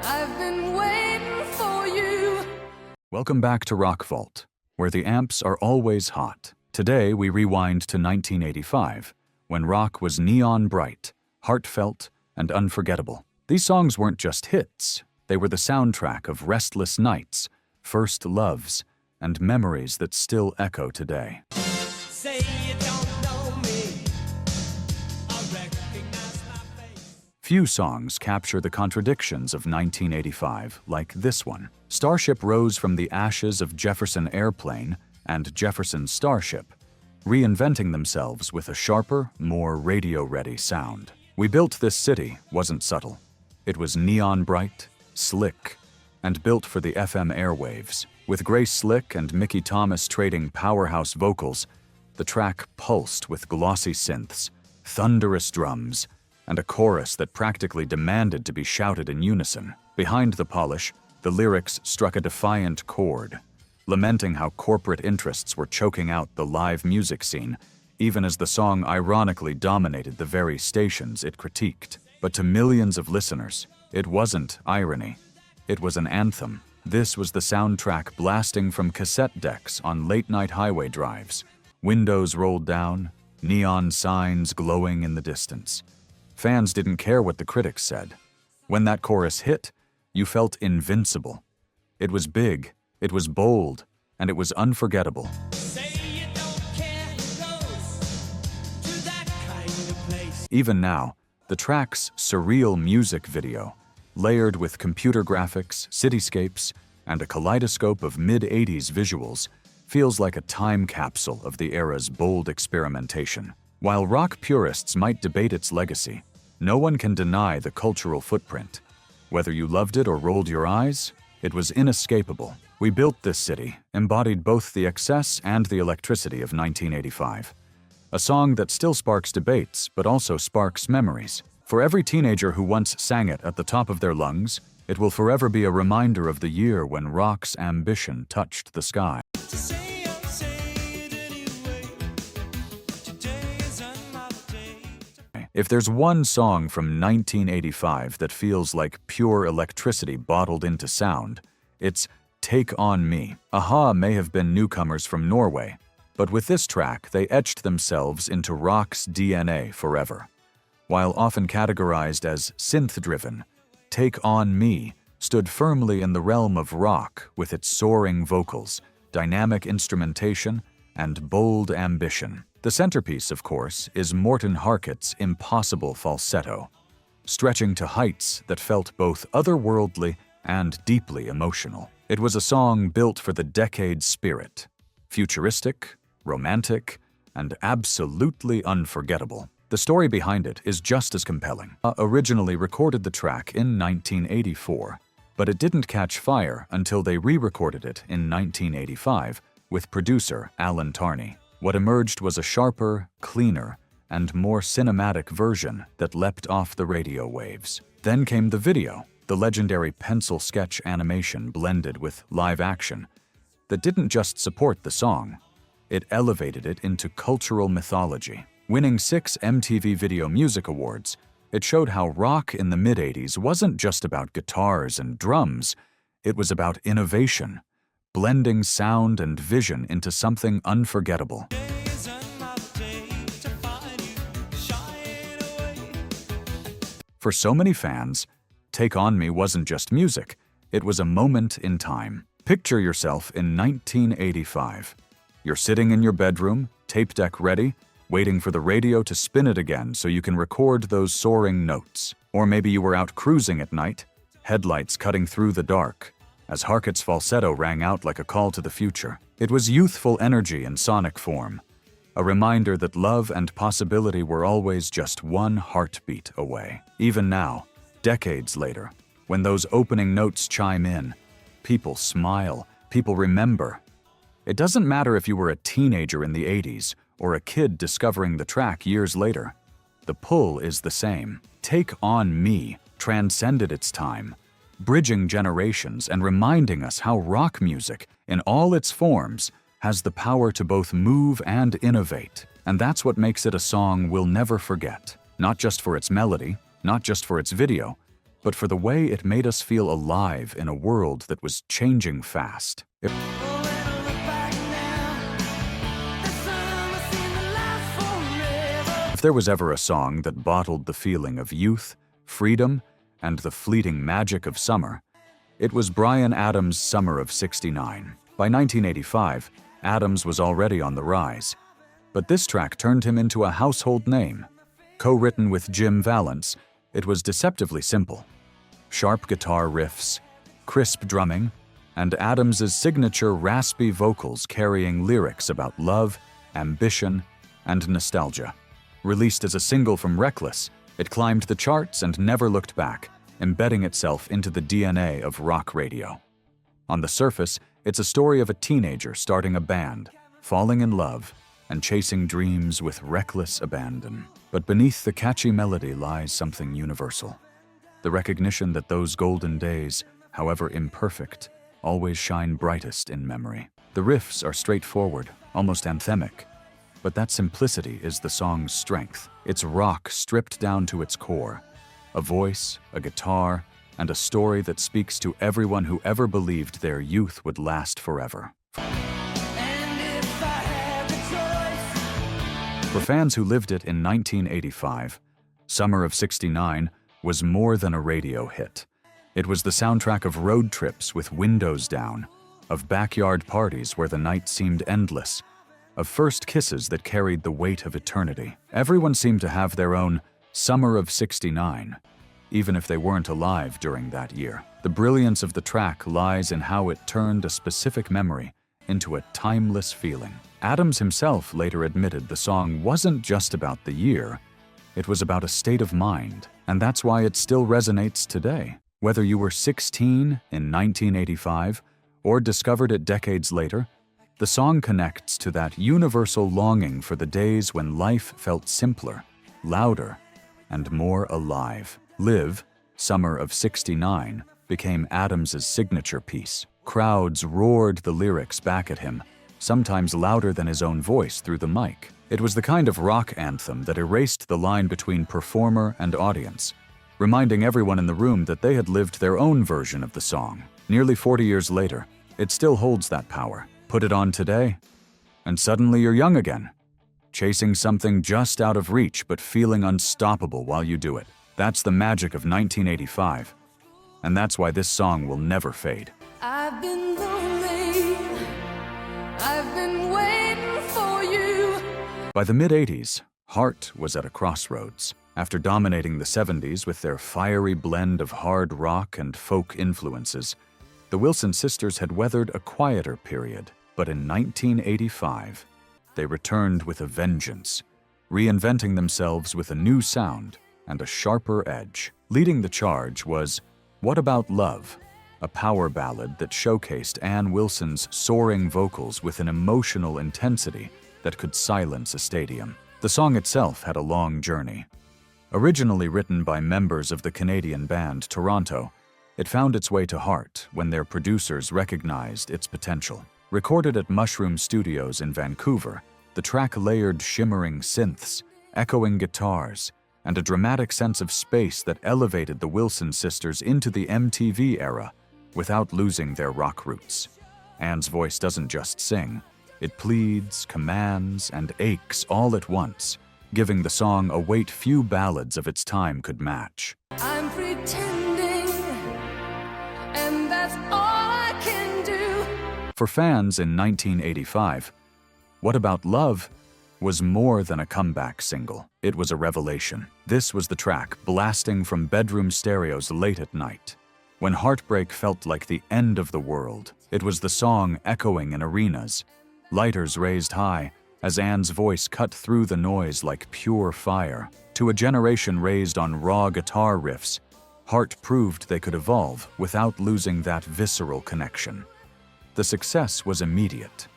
I've been waiting for you. Welcome back to Rock Vault, where the amps are always hot. Today we rewind to 1985, when rock was neon bright, heartfelt, and unforgettable. These songs weren't just hits, they were the soundtrack of restless nights, first loves, and memories that still echo today. Say you don't know me. I recognize my face. Few songs capture the contradictions of 1985 like this one. Starship rose from the ashes of Jefferson Airplane and Jefferson Starship, reinventing themselves with a sharper, more radio-ready sound. We Built This City wasn't subtle. It was neon bright, slick, and built for the FM airwaves. With Grace Slick and Mickey Thomas trading powerhouse vocals, the track pulsed with glossy synths, thunderous drums, and a chorus that practically demanded to be shouted in unison. Behind the polish, the lyrics struck a defiant chord, lamenting how corporate interests were choking out the live music scene, even as the song ironically dominated the very stations it critiqued. But to millions of listeners, it wasn't irony. It was an anthem. This was the soundtrack blasting from cassette decks on late-night highway drives. Windows rolled down, neon signs glowing in the distance. Fans didn't care what the critics said. When that chorus hit, you felt invincible. It was big, it was bold, and it was unforgettable. Say you don't care who goes to that kind of place. Even now, the track's surreal music video, layered with computer graphics, cityscapes, and a kaleidoscope of mid-80s visuals, feels like a time capsule of the era's bold experimentation. While rock purists might debate its legacy, no one can deny the cultural footprint. Whether you loved it or rolled your eyes, it was inescapable. We Built This City embodied both the excess and the electricity of 1985. A song that still sparks debates, but also sparks memories. For every teenager who once sang it at the top of their lungs, it will forever be a reminder of the year when rock's ambition touched the sky. Say it anyway. Today is another day. If there's one song from 1985 that feels like pure electricity bottled into sound, it's Take On Me. Aha may have been newcomers from Norway, but with this track they etched themselves into rock's DNA forever. While often categorized as synth-driven, Take On Me stood firmly in the realm of rock with its soaring vocals, dynamic instrumentation, and bold ambition. The centerpiece, of course, is Morten Harket's impossible falsetto, stretching to heights that felt both otherworldly and deeply emotional. It was a song built for the decade's spirit, futuristic, romantic, and absolutely unforgettable. The story behind it is just as compelling. Originally recorded the track in 1984, but it didn't catch fire until they re-recorded it in 1985 with producer Alan Tarney. What emerged was a sharper, cleaner, and more cinematic version that leapt off the radio waves. Then came the video, the legendary pencil sketch animation blended with live action that didn't just support the song, it elevated it into cultural mythology. Winning 6 MTV Video Music Awards, it showed how rock in the mid-80s wasn't just about guitars and drums, it was about innovation, blending sound and vision into something unforgettable. Is another day to find you, shine away. For so many fans, Take On Me wasn't just music, it was a moment in time. Picture yourself in 1985. You're sitting in your bedroom, tape deck ready, waiting for the radio to spin it again so you can record those soaring notes. Or maybe you were out cruising at night, headlights cutting through the dark, as Harket's falsetto rang out like a call to the future. It was youthful energy in sonic form, a reminder that love and possibility were always just one heartbeat away. Even now, decades later, when those opening notes chime in, people smile, people remember. It doesn't matter if you were a teenager in the 80s or a kid discovering the track years later. The pull is the same. Take On Me transcended its time, bridging generations and reminding us how rock music, in all its forms, has the power to both move and innovate. And that's what makes it a song we'll never forget. Not just for its melody, not just for its video, but for the way it made us feel alive in a world that was changing fast. Oh, when I look back now, the summer seemed to last forever. If there was ever a song that bottled the feeling of youth, freedom, and the fleeting magic of summer, it was Bryan Adams' Summer of '69. By 1985, Adams was already on the rise, but this track turned him into a household name. Co-written with Jim Vallance, it was deceptively simple. Sharp guitar riffs, crisp drumming, and Adams's signature raspy vocals carrying lyrics about love, ambition, and nostalgia. Released as a single from Reckless, it climbed the charts and never looked back, embedding itself into the DNA of rock radio. On the surface, it's a story of a teenager starting a band, falling in love, and chasing dreams with reckless abandon. But beneath the catchy melody lies something universal. The recognition that those golden days, however imperfect, always shine brightest in memory. The riffs are straightforward, almost anthemic, but that simplicity is the song's strength. It's rock stripped down to its core. A voice, a guitar, and a story that speaks to everyone who ever believed their youth would last forever. And if I had the choice, For fans who lived it in 1985, Summer of '69 was more than a radio hit. It was the soundtrack of road trips with windows down, of backyard parties where the night seemed endless, of first kisses that carried the weight of eternity. Everyone seemed to have their own Summer of '69, even if they weren't alive during that year. The brilliance of the track lies in how it turned a specific memory into a timeless feeling. Adams himself later admitted the song wasn't just about the year, it was about a state of mind, and that's why it still resonates today. Whether you were 16 in 1985 or discovered it decades later, the song connects to that universal longing for the days when life felt simpler, louder, and more alive. Live, Summer of '69, became Adams's signature piece. Crowds roared the lyrics back at him, sometimes louder than his own voice through the mic. It was the kind of rock anthem that erased the line between performer and audience, reminding everyone in the room that they had lived their own version of the song. Nearly 40 years later, it still holds that power. Put it on today, and suddenly you're young again, chasing something just out of reach but feeling unstoppable while you do it. That's the magic of 1985, and that's why this song will never fade. I've been lonely. I've been waiting for you. By the mid-'80s, Heart was at a crossroads. After dominating the '70s with their fiery blend of hard rock and folk influences, the Wilson sisters had weathered a quieter period. But in 1985, they returned with a vengeance, reinventing themselves with a new sound and a sharper edge. Leading the charge was What About Love, a power ballad that showcased Ann Wilson's soaring vocals with an emotional intensity that could silence a stadium. The song itself had a long journey. Originally written by members of the Canadian band Toronto, it found its way to Heart when their producers recognized its potential. Recorded at Mushroom Studios in Vancouver, the track layered shimmering synths, echoing guitars, and a dramatic sense of space that elevated the Wilson sisters into the MTV era without losing their rock roots. Ann's voice doesn't just sing, it pleads, commands, and aches all at once, giving the song a weight few ballads of its time could match. I'm pretending, and that's all I can do. For fans in 1985, What About Love was more than a comeback single. It was a revelation. This was the track blasting from bedroom stereos late at night, when heartbreak felt like the end of the world. It was the song echoing in arenas, lighters raised high, as Ann's voice cut through the noise like pure fire. To a generation raised on raw guitar riffs, Heart proved they could evolve without losing that visceral connection. The success was immediate.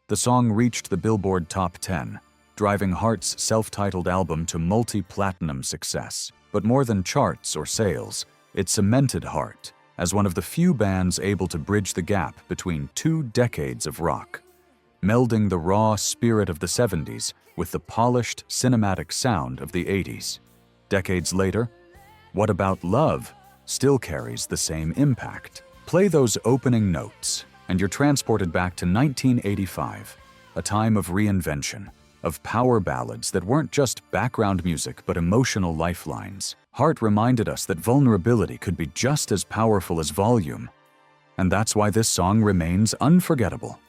The song reached the Billboard Top 10, driving Heart's self-titled album to multi-platinum success. But more than charts or sales, it cemented Heart as one of the few bands able to bridge the gap between 2 decades of rock, melding the raw spirit of the '70s with the polished cinematic sound of the '80s. Decades later, What About Love still carries the same impact. Play those opening notes, and you're transported back to 1985, a time of reinvention, of power ballads that weren't just background music but emotional lifelines. Heart reminded us that vulnerability could be just as powerful as volume, and that's why this song remains unforgettable.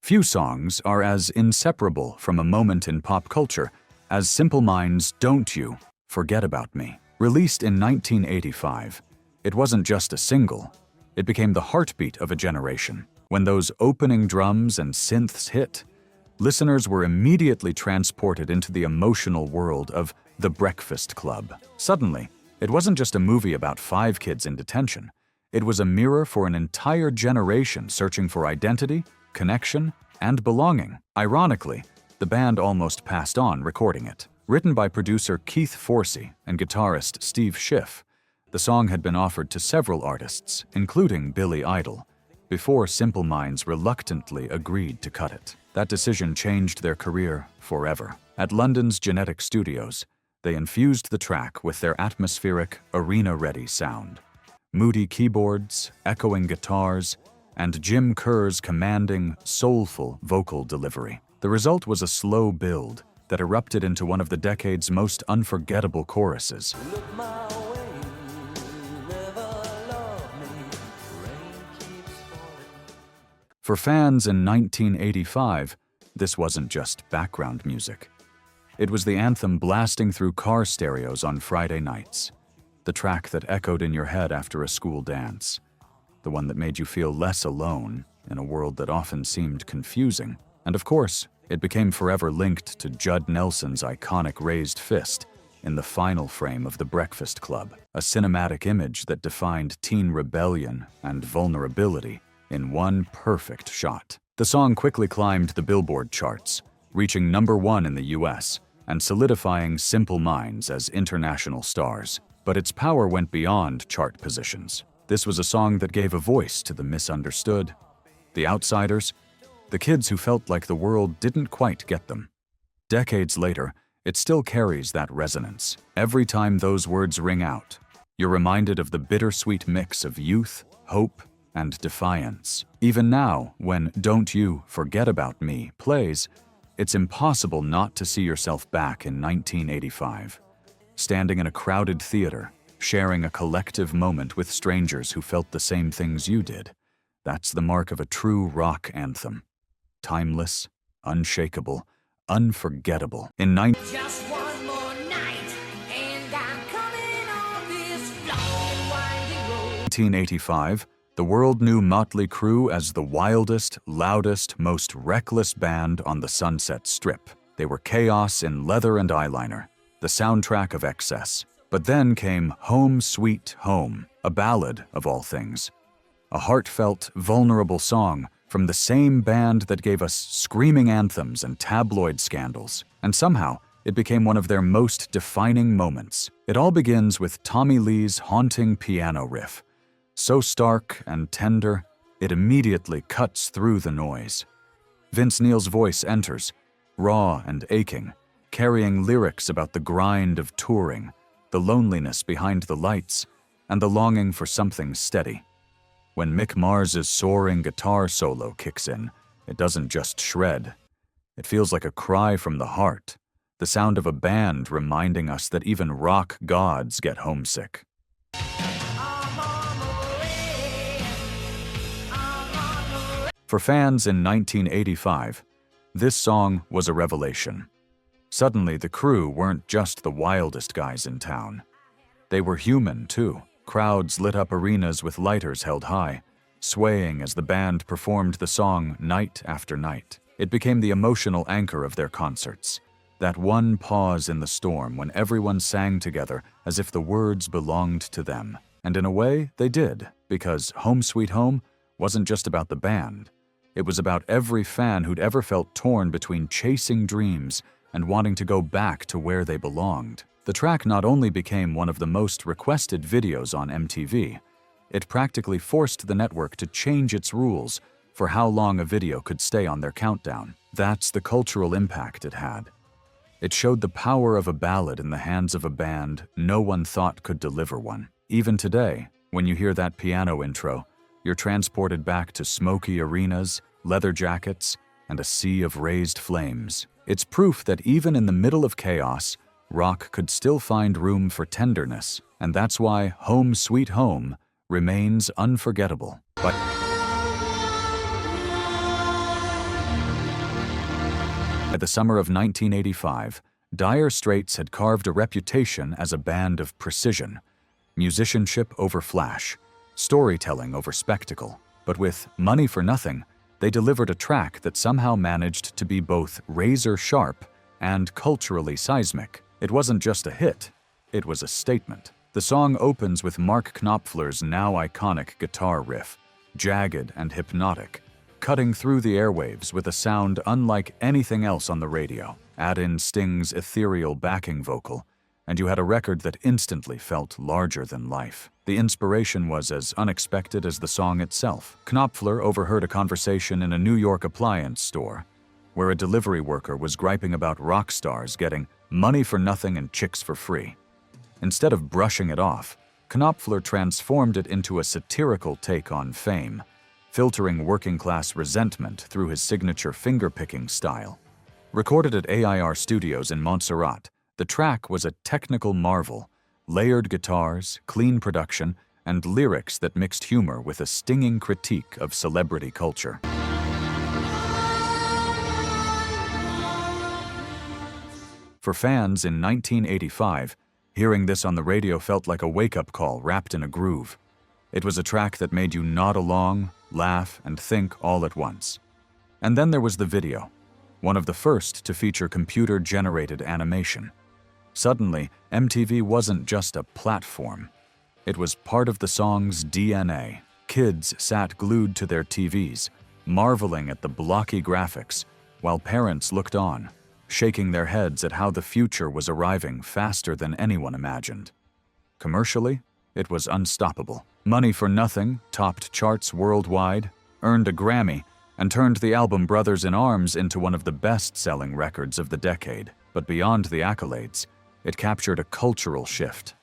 Few songs are as inseparable from a moment in pop culture as Simple Minds' Don't You Forget About Me. Released in 1985, it wasn't just a single, it became the heartbeat of a generation. When those opening drums and synths hit, listeners were immediately transported into the emotional world of The Breakfast Club. Suddenly, it wasn't just a movie about 5 kids in detention. It was a mirror for an entire generation searching for identity, connection, and belonging. Ironically, the band almost passed on recording it. Written by producer Keith Forsey and guitarist Steve Schiff, the song had been offered to several artists, including Billy Idol, before Simple Minds reluctantly agreed to cut it. That decision changed their career forever. At London's Genetic Studios, they infused the track with their atmospheric, arena-ready sound. Moody keyboards, echoing guitars, and Jim Kerr's commanding, soulful vocal delivery. The result was a slow build that erupted into one of the decade's most unforgettable choruses. Look my way, never love me. Rain keeps falling. For fans in 1985, this wasn't just background music. It was the anthem blasting through car stereos on Friday nights, the track that echoed in your head after a school dance, the one that made you feel less alone in a world that often seemed confusing. And of course, it became forever linked to Judd Nelson's iconic raised fist in the final frame of The Breakfast Club, a cinematic image that defined teen rebellion and vulnerability in one perfect shot. The song quickly climbed the Billboard charts, reaching #1 in the US and solidifying Simple Minds as international stars. But its power went beyond chart positions. This was a song that gave a voice to the misunderstood, the outsiders, the kids who felt like the world didn't quite get them. Decades later, it still carries that resonance. Every time those words ring out, you're reminded of the bittersweet mix of youth, hope, and defiance. Even now, when Don't You Forget About Me plays, it's impossible not to see yourself back in 1985, standing in a crowded theater, sharing a collective moment with strangers who felt the same things you did. That's the mark of a true rock anthem. Timeless, unshakable, unforgettable. In Just one more night, and I'm coming on this long and winding road. 1985, the world knew Motley Crue as the wildest, loudest, most reckless band on the Sunset Strip. They were chaos in leather and eyeliner, the soundtrack of excess. But then came Home Sweet Home, a ballad of all things. A heartfelt, vulnerable song from the same band that gave us screaming anthems and tabloid scandals. And somehow, it became one of their most defining moments. It all begins with Tommy Lee's haunting piano riff. So stark and tender, it immediately cuts through the noise. Vince Neil's voice enters, raw and aching, carrying lyrics about the grind of touring, the loneliness behind the lights, and the longing for something steady. When Mick Mars's soaring guitar solo kicks in, it doesn't just shred. It feels like a cry from the heart, the sound of a band reminding us that even rock gods get homesick. For fans in 1985, this song was a revelation. Suddenly, the Crue weren't just the wildest guys in town. They were human, too. Crowds lit up arenas with lighters held high, swaying as the band performed the song night after night. It became the emotional anchor of their concerts. That one pause in the storm when everyone sang together as if the words belonged to them. And in a way, they did, because Home Sweet Home wasn't just about the band. It was about every fan who'd ever felt torn between chasing dreams and wanting to go back to where they belonged. The track not only became one of the most requested videos on MTV, it practically forced the network to change its rules for how long a video could stay on their countdown. That's the cultural impact it had. It showed the power of a ballad in the hands of a band no one thought could deliver one. Even today, when you hear that piano intro, you're transported back to smoky arenas, leather jackets, and a sea of raised flames. It's proof that even in the middle of chaos, rock could still find room for tenderness, and that's why Home Sweet Home remains unforgettable. By the summer of 1985, Dire Straits had carved a reputation as a band of precision, musicianship over flash, storytelling over spectacle. But with Money for Nothing, they delivered a track that somehow managed to be both razor-sharp and culturally seismic. It wasn't just a hit, it was a statement. The song opens with Mark Knopfler's now iconic guitar riff, jagged and hypnotic, cutting through the airwaves with a sound unlike anything else on the radio. Add in Sting's ethereal backing vocal, and you had a record that instantly felt larger than life. The inspiration was as unexpected as the song itself. Knopfler overheard a conversation in a New York appliance store, where a delivery worker was griping about rock stars getting money for nothing and chicks for free. Instead of brushing it off, Knopfler transformed it into a satirical take on fame, filtering working-class resentment through his signature finger-picking style. Recorded at AIR Studios in Montserrat, the track was a technical marvel, layered guitars, clean production, and lyrics that mixed humor with a stinging critique of celebrity culture. For fans in 1985, hearing this on the radio felt like a wake-up call wrapped in a groove. It was a track that made you nod along, laugh, and think all at once. And then there was the video, one of the first to feature computer-generated animation. Suddenly, MTV wasn't just a platform. It was part of the song's DNA. Kids sat glued to their TVs, marveling at the blocky graphics, while parents looked on, shaking their heads at how the future was arriving faster than anyone imagined. Commercially, it was unstoppable. Money for Nothing topped charts worldwide, earned a Grammy, and turned the album Brothers in Arms into one of the best-selling records of the decade. But beyond the accolades, it captured a cultural shift.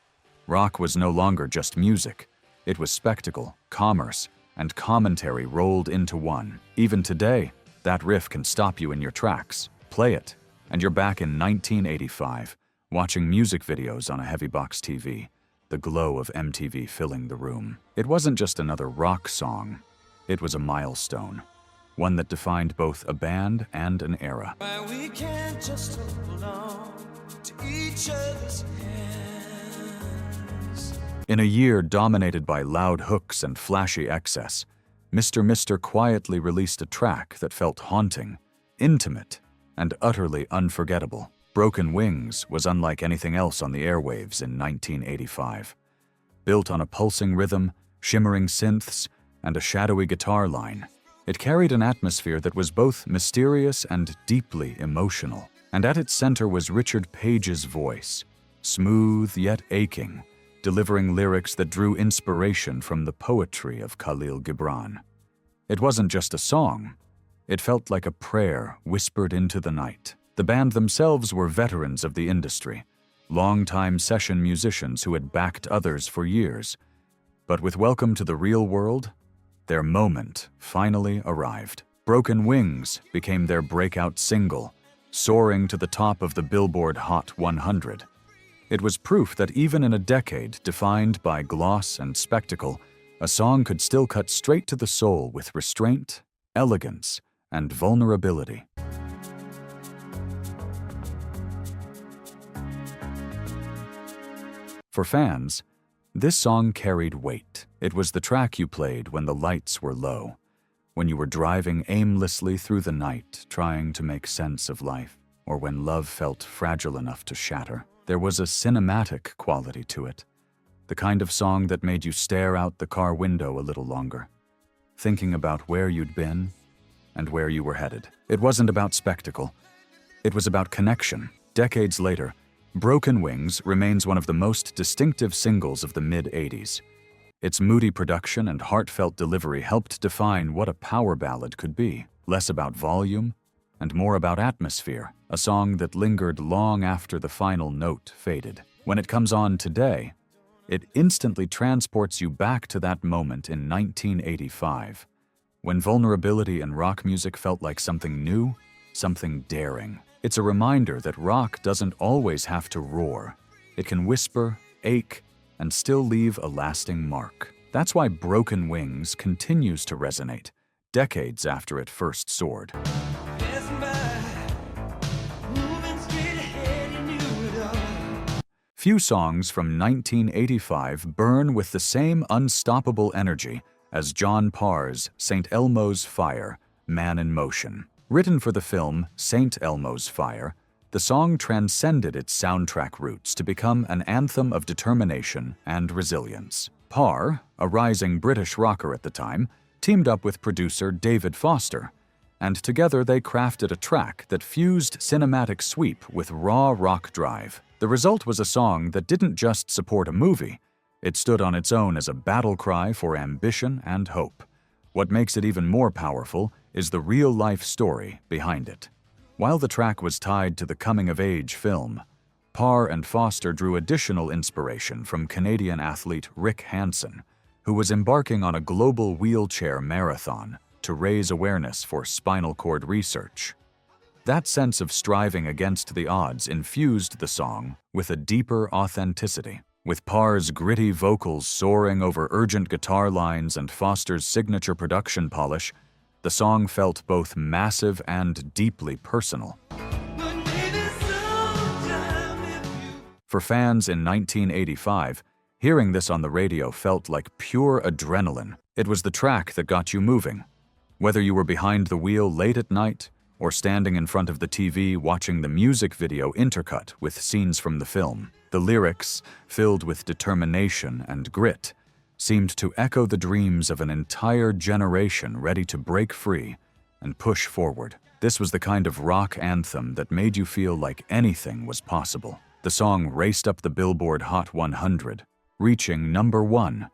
Rock was no longer just music. It was spectacle, commerce, and commentary rolled into one. Even today, that riff can stop you in your tracks. Play it, and you're back in 1985, watching music videos on a heavy box TV, the glow of MTV filling the room. It wasn't just another rock song. It was a milestone, one that defined both a band and an era. We can't just hold on to each other's hands. In a year dominated by loud hooks and flashy excess, Mr. quietly released a track that felt haunting, intimate, and utterly unforgettable. Broken Wings was unlike anything else on the airwaves in 1985. Built on a pulsing rhythm, shimmering synths, and a shadowy guitar line, it carried an atmosphere that was both mysterious and deeply emotional. And at its center was Richard Page's voice, smooth yet aching, delivering lyrics that drew inspiration from the poetry of Khalil Gibran. It wasn't just a song. It felt like a prayer whispered into the night. The band themselves were veterans of the industry, longtime session musicians who had backed others for years. But with Welcome to the Real World, their moment finally arrived. Broken Wings became their breakout single, soaring to the top of the Billboard Hot 100. It was proof that even in a decade defined by gloss and spectacle, a song could still cut straight to the soul with restraint, elegance, and vulnerability. For fans, this song carried weight. It was the track you played when the lights were low, when you were driving aimlessly through the night trying to make sense of life, or when love felt fragile enough to shatter. There was a cinematic quality to it, the kind of song that made you stare out the car window a little longer, thinking about where you'd been and where you were headed. It wasn't about spectacle. It was about connection. Decades later, Broken Wings remains one of the most distinctive singles of the mid-'80s. Its moody production and heartfelt delivery helped define what a power ballad could be, less about volume and more about atmosphere, a song that lingered long after the final note faded. When it comes on today, it instantly transports you back to that moment in 1985, when vulnerability in rock music felt like something new, something daring. It's a reminder that rock doesn't always have to roar. It can whisper, ache, and still leave a lasting mark. That's why Broken Wings continues to resonate, decades after it first soared. Few songs from 1985 burn with the same unstoppable energy as John Parr's St. Elmo's Fire, Man in Motion. Written for the film St. Elmo's Fire, the song transcended its soundtrack roots to become an anthem of determination and resilience. Parr, a rising British rocker at the time, teamed up with producer David Foster, and together they crafted a track that fused cinematic sweep with raw rock drive. The result was a song that didn't just support a movie, it stood on its own as a battle cry for ambition and hope. What makes it even more powerful is the real-life story behind it. While the track was tied to the coming-of-age film, Parr and Foster drew additional inspiration from Canadian athlete Rick Hansen, who was embarking on a global wheelchair marathon to raise awareness for spinal cord research. That sense of striving against the odds infused the song with a deeper authenticity. With Parr's gritty vocals soaring over urgent guitar lines and Foster's signature production polish, the song felt both massive and deeply personal. For fans in 1985, hearing this on the radio felt like pure adrenaline. It was the track that got you moving. Whether you were behind the wheel late at night or standing in front of the TV watching the music video intercut with scenes from the film, the lyrics, filled with determination and grit, seemed to echo the dreams of an entire generation ready to break free and push forward. This was the kind of rock anthem that made you feel like anything was possible. The song raced up the Billboard Hot 100, reaching #1,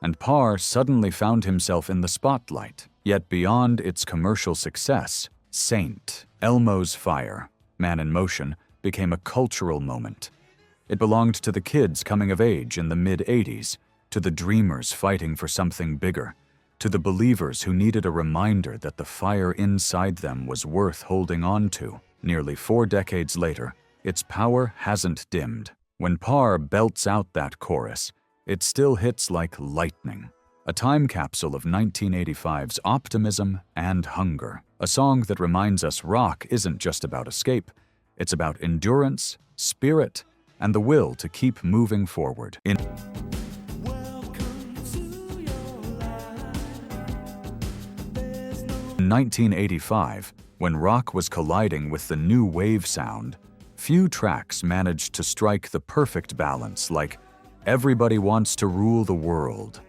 and Parr suddenly found himself in the spotlight. Yet beyond its commercial success, St. Elmo's Fire, Man in Motion, became a cultural moment. It belonged to the kids coming of age in the mid-'80s, to the dreamers fighting for something bigger, to the believers who needed a reminder that the fire inside them was worth holding on to. Nearly 4 decades later, its power hasn't dimmed. When Parr belts out that chorus, it still hits like lightning. A time capsule of 1985's optimism and hunger. A song that reminds us rock isn't just about escape, it's about endurance, spirit, and the will to keep moving forward. In 1985, when rock was colliding with the new wave sound, few tracks managed to strike the perfect balance like Everybody Wants to Rule the World.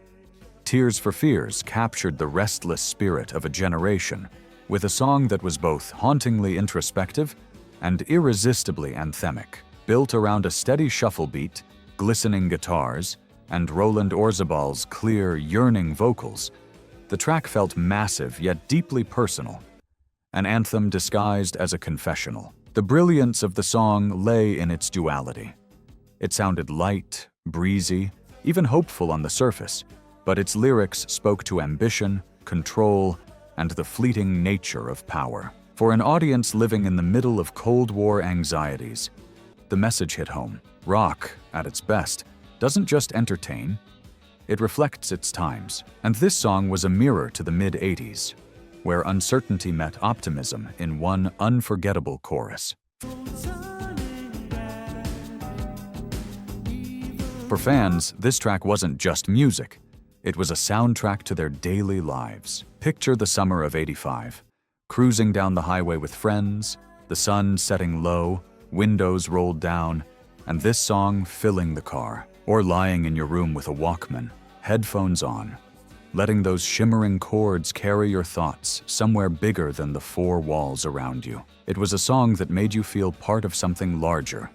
Tears for Fears captured the restless spirit of a generation with a song that was both hauntingly introspective and irresistibly anthemic. Built around a steady shuffle beat, glistening guitars, and Roland Orzabal's clear, yearning vocals, the track felt massive yet deeply personal, an anthem disguised as a confessional. The brilliance of the song lay in its duality. It sounded light, breezy, even hopeful on the surface, but its lyrics spoke to ambition, control, and the fleeting nature of power. For an audience living in the middle of Cold War anxieties, the message hit home. Rock, at its best, doesn't just entertain, it reflects its times. And this song was a mirror to the mid-'80s, where uncertainty met optimism in one unforgettable chorus. For fans, this track wasn't just music. It was a soundtrack to their daily lives. Picture the summer of '85, cruising down the highway with friends, the sun setting low, windows rolled down, and this song filling the car. Or lying in your room with a Walkman, headphones on, letting those shimmering chords carry your thoughts somewhere bigger than the 4 walls around you. It was a song that made you feel part of something larger,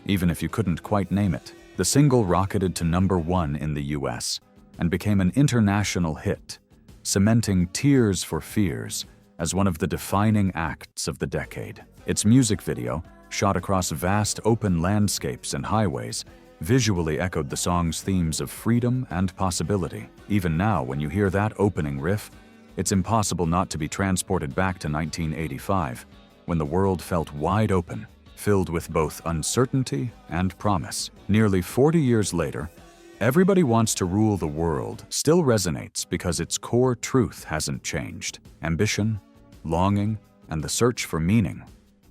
even if you couldn't quite name it. The single rocketed to #1 in the US and became an international hit, cementing Tears for Fears as one of the defining acts of the decade. Its music video, shot across vast open landscapes and highways, visually echoed the song's themes of freedom and possibility. Even now, when you hear that opening riff, it's impossible not to be transported back to 1985, when the world felt wide open, filled with both uncertainty and promise. Nearly 40 years later, "Everybody Wants to Rule the World" still resonates because its core truth hasn't changed. Ambition, longing, and the search for meaning.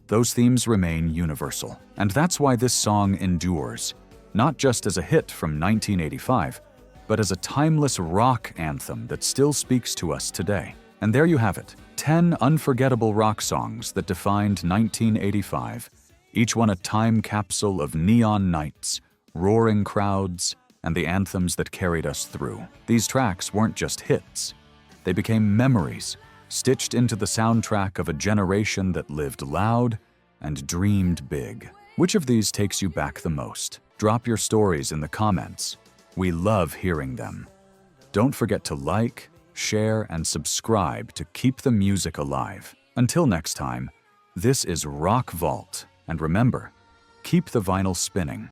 Those themes remain universal. And that's why this song endures, not just as a hit from 1985, but as a timeless rock anthem that still speaks to us today. And there you have it, 10 unforgettable rock songs that defined 1985, each one a time capsule of neon nights, roaring crowds, and the anthems that carried us through. These tracks weren't just hits. They became memories, stitched into the soundtrack of a generation that lived loud and dreamed big. Which of these takes you back the most? Drop your stories in the comments. We love hearing them. Don't forget to like, share, and subscribe to keep the music alive. Until next time, this is Rock Vault, and remember, keep the vinyl spinning.